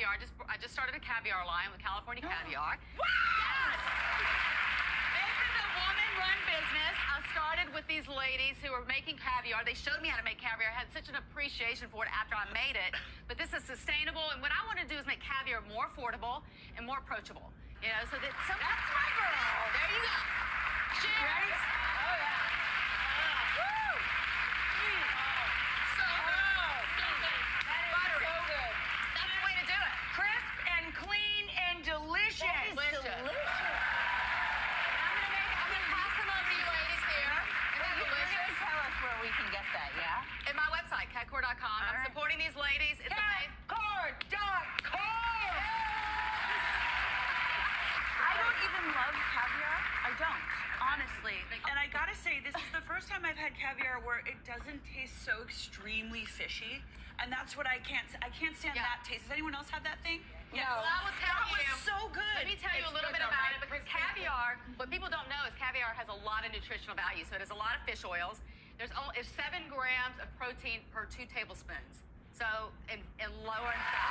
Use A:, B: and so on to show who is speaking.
A: Caviar. I just started a caviar line with California Caviar.
B: Wow!
A: Yes! This is a woman-run business. I started with these ladies who were making caviar. They showed me how to make caviar. I had such an appreciation for it after I made it. But this is sustainable, and what I want to do is make caviar more affordable and more approachable. You know, so that
B: That's my girl.
A: there you go. Cheers.
B: Oh, yeah. Woo!
A: So good. So good.
B: Buttery. So good.
A: That's the way to do it.
B: Crisp and clean and delicious.
A: Delicious. I'm gonna pass them over to you ladies here. Isn't that
C: You're
A: delicious?
C: going to tell us where we can get that, yeah?
A: At my website, catcore.com. I'm
C: right.
A: supporting these ladies. It's amazing.
B: Catcore.com.
C: I don't even love caviar. I don't, honestly. And I gotta say, this is the first time I've had caviar where it doesn't taste so extremely fishy. And that's what I can't stand
A: Yeah.
C: that taste. Does anyone else have that thing?
A: Yes. Well, I will tell
C: That
A: you.
C: was so good.
A: Let me tell you a little bit about it, because caviar, what people don't know is caviar has a lot of nutritional value. So it has a lot of fish oils. There's 7 grams of protein per 2 tablespoons. So, and lower in fat.